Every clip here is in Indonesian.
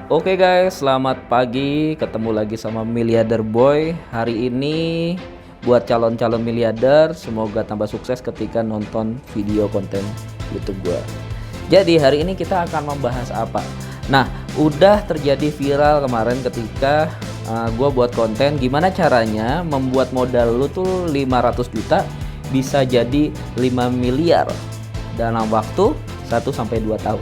Oke guys, selamat pagi. Ketemu lagi sama Miliarder Boy. Hari ini buat calon-calon miliarder, semoga tambah sukses ketika nonton video konten YouTube gua. Jadi hari ini kita akan membahas apa? Nah, udah terjadi viral kemarin ketika gua buat konten gimana caranya membuat modal lu tuh 500 juta bisa jadi 5 miliar dalam waktu 1-2 tahun.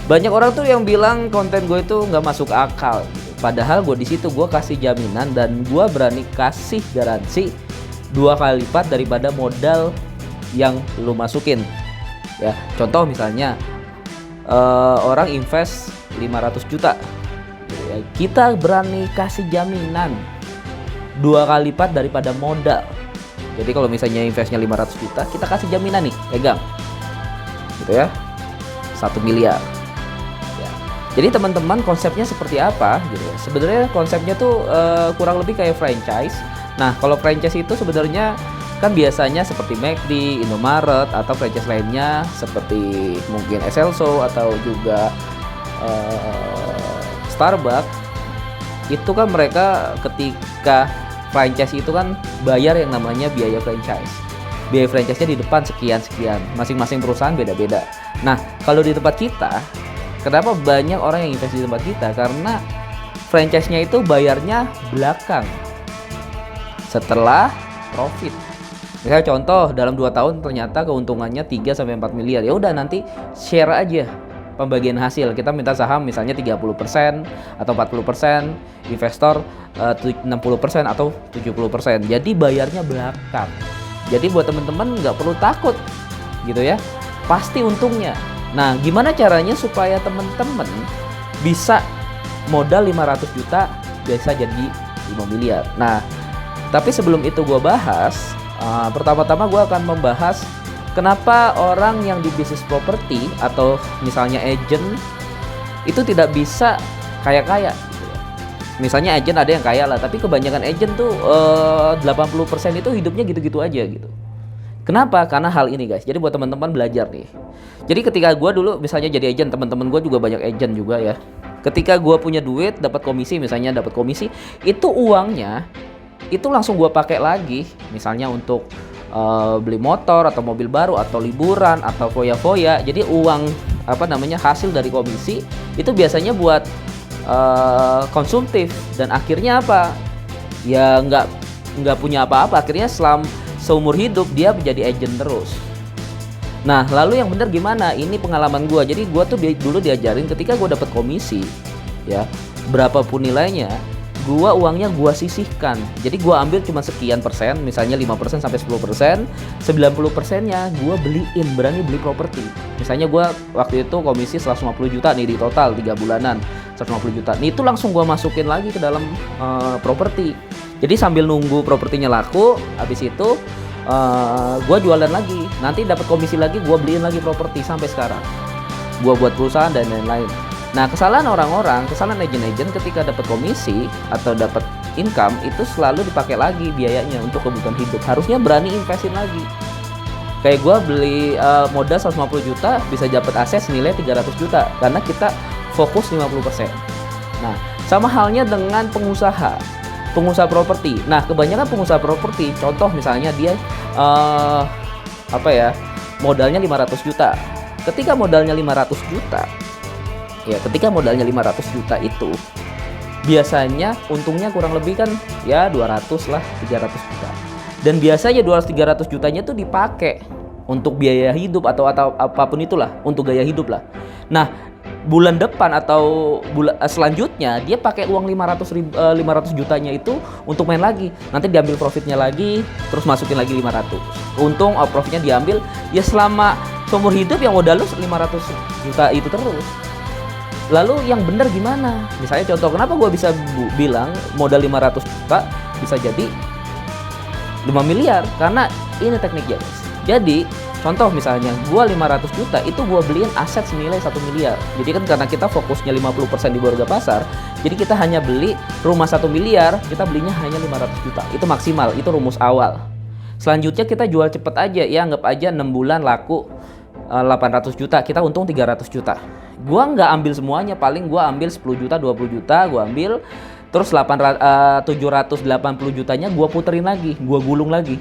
Banyak orang tuh yang bilang konten gue itu nggak masuk akal. Padahal gue di situ gue kasih jaminan dan gue berani kasih garansi 2 kali lipat daripada modal yang lu masukin. Ya, contoh misalnya orang invest 500 juta. Ya, kita berani kasih jaminan 2 kali lipat daripada modal. Jadi kalau misalnya investnya 500 juta, kita kasih jaminan nih, pegang. Gitu ya. 1 miliar. Jadi teman-teman konsepnya seperti apa gitu ya. Sebenarnya konsepnya tuh kurang lebih kayak franchise. Nah, kalau franchise itu sebenarnya kan biasanya seperti McD, Indomaret atau franchise lainnya seperti mungkin Excelso atau juga Starbucks. Itu kan mereka ketika franchise itu kan bayar yang namanya biaya franchise. Biaya franchise-nya di depan sekian-sekian. Masing-masing perusahaan beda-beda. Nah, kalau di tempat kita, kenapa banyak orang yang invest di tempat kita? Karena franchise-nya itu bayarnya belakang setelah profit. Misalnya contoh dalam 2 tahun ternyata keuntungannya 3-4 miliar. Ya udah nanti share aja pembagian hasil. Kita minta saham misalnya 30% atau 40%, investor 60% atau 70%. Jadi bayarnya belakang. Jadi buat teman-teman nggak perlu takut gitu ya. Pasti untungnya. Nah, gimana caranya supaya teman-teman bisa modal 500 juta bisa jadi 5 miliar. Nah, tapi sebelum itu gue bahas, pertama-tama gue akan membahas kenapa orang yang di bisnis properti atau misalnya agent itu tidak bisa kaya-kaya. Misalnya agent ada yang kaya lah, tapi kebanyakan agent tuh 80% itu hidupnya gitu-gitu aja gitu. Kenapa? Karena hal ini guys. Jadi buat teman-teman belajar nih. Jadi ketika gue dulu misalnya jadi agent, teman-teman gue juga banyak agent juga ya. Ketika gue punya duit, dapat komisi, misalnya dapat komisi, itu uangnya itu langsung gue pakai lagi, misalnya untuk beli motor atau mobil baru atau liburan atau foya-foya. Jadi uang hasil dari komisi itu biasanya buat konsumtif dan akhirnya apa? Ya nggak punya apa-apa. Akhirnya seumur hidup dia menjadi agent terus. Nah, lalu yang benar gimana? Ini pengalaman gue. Jadi gue tuh dulu diajarin ketika gue dapat komisi, ya berapapun nilainya, uangnya gue sisihkan. Jadi gue ambil cuma sekian persen, misalnya 5% sampai 10%, 90%-nya gue berani beli properti. Misalnya gue waktu itu komisi 150 juta nih di total 3 bulanan, 150 juta. Nih itu langsung gue masukin lagi ke dalam properti. Jadi sambil nunggu propertinya laku, habis itu gue jualan lagi. Nanti dapat komisi lagi, gue beliin lagi properti sampai sekarang. Gue buat perusahaan dan lain-lain. Nah, kesalahan agent-agent ketika dapat komisi atau dapat income itu selalu dipakai lagi biayanya untuk kebutuhan hidup. Harusnya berani investin lagi. Kayak gue beli modal 150 juta bisa dapat aset senilai 300 juta karena kita fokus 50%. Nah, sama halnya dengan pengusaha properti. Nah, kebanyakan pengusaha properti, contoh misalnya dia modalnya 500 juta. Ketika modalnya 500 juta itu biasanya untungnya kurang lebih kan ya 200 lah, 300 juta. Dan biasanya 200-300 jutanya tuh dipakai untuk biaya hidup atau apapun itulah, untuk gaya hidup lah. Nah, bulan depan atau selanjutnya dia pakai uang 500 jutanya itu untuk main lagi. Nanti diambil profitnya lagi, terus masukin lagi 500. Untung profitnya diambil ya selama seumur hidup yang modal lu 500 juta itu terus. Lalu yang benar gimana? Misalnya contoh, kenapa gue bisa bilang modal 500 juta bisa jadi 5 miliar? Karena ini tekniknya guys. Jadi contoh misalnya gue 500 juta itu gue beliin aset senilai 1 miliar. Jadi kan karena kita fokusnya 50% di harga pasar, jadi kita hanya beli rumah 1 miliar, kita belinya hanya 500 juta. Itu maksimal, itu rumus awal. Selanjutnya kita jual cepet aja, ya anggap aja 6 bulan laku 800 juta, kita untung 300 juta. Gua nggak ambil semuanya, paling gua ambil 10 juta, 20 juta gua ambil. Terus 780 jutanya gua puterin lagi, gua gulung lagi.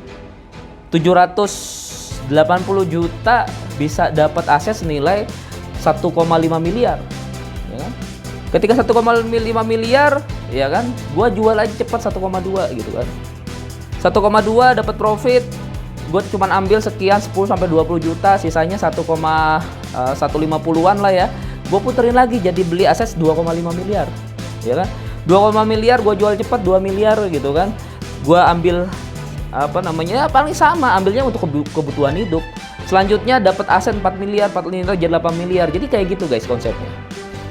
780 juta bisa dapat aset senilai 1,5 miliar. Ya kan? Ketika 1,5 miliar, ya kan? Gua jual aja cepat 1,2 gitu kan. 1,2 dapat profit. Gue cuma ambil sekian 10 sampai 20 juta, sisanya 1,150-an lah ya. Gue puterin lagi jadi beli aset 2,5 miliar. Ya kan? 2,5 miliar gue jual cepat 2 miliar gitu kan. Gue ambil paling sama, ambilnya untuk kebutuhan hidup. Selanjutnya dapat aset 4 miliar, 4 miliar jadi 8 miliar. Jadi kayak gitu guys konsepnya.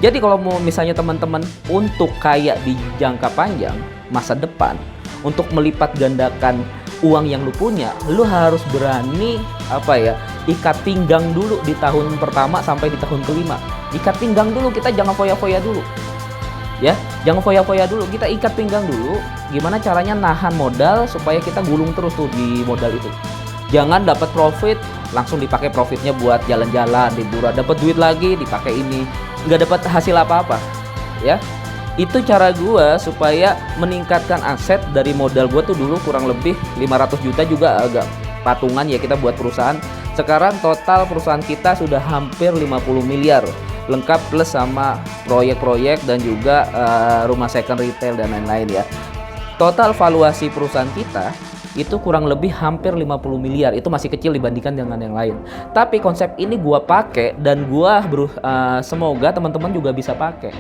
Jadi kalau mau misalnya teman-teman untuk kaya di jangka panjang, masa depan, untuk melipat gandakan uang yang lu punya, lu harus berani ikat pinggang dulu di tahun pertama sampai di tahun kelima. Ikat pinggang dulu, kita jangan foya-foya dulu. Ya, jangan foya-foya dulu, kita ikat pinggang dulu. Gimana caranya nahan modal supaya kita gulung terus tuh di modal itu. Jangan dapat profit langsung dipakai profitnya buat jalan-jalan, liburan, dapat duit lagi dipakai ini, nggak dapat hasil apa-apa. Ya. Itu cara gua supaya meningkatkan aset dari modal gua tuh dulu kurang lebih 500 juta juga agak patungan ya kita buat perusahaan. Sekarang total perusahaan kita sudah hampir 50 miliar. Lengkap plus sama proyek-proyek dan juga rumah second retail dan lain-lain ya. Total valuasi perusahaan kita itu kurang lebih hampir 50 miliar. Itu masih kecil dibandingkan dengan yang lain. Tapi konsep ini gua pakai dan gua semoga teman-teman juga bisa pakai.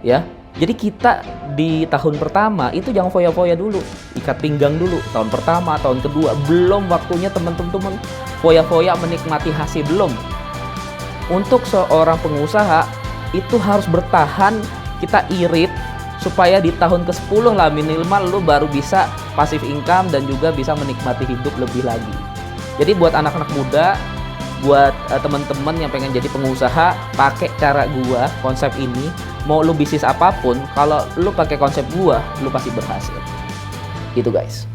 Ya, jadi kita di tahun pertama itu jangan foya-foya dulu, ikat pinggang dulu. Tahun pertama, tahun kedua, belum waktunya teman-teman foya-foya menikmati hasil, belum. Untuk seorang pengusaha itu harus bertahan, kita irit supaya di tahun ke-10 lah minimal lu baru bisa passive income dan juga bisa menikmati hidup lebih lagi. Jadi buat anak-anak muda, buat teman-teman yang pengen jadi pengusaha, pakai cara gua, konsep ini. Mau lu bisnis apapun, kalau lu pakai konsep gua, lu pasti berhasil. Gitu guys.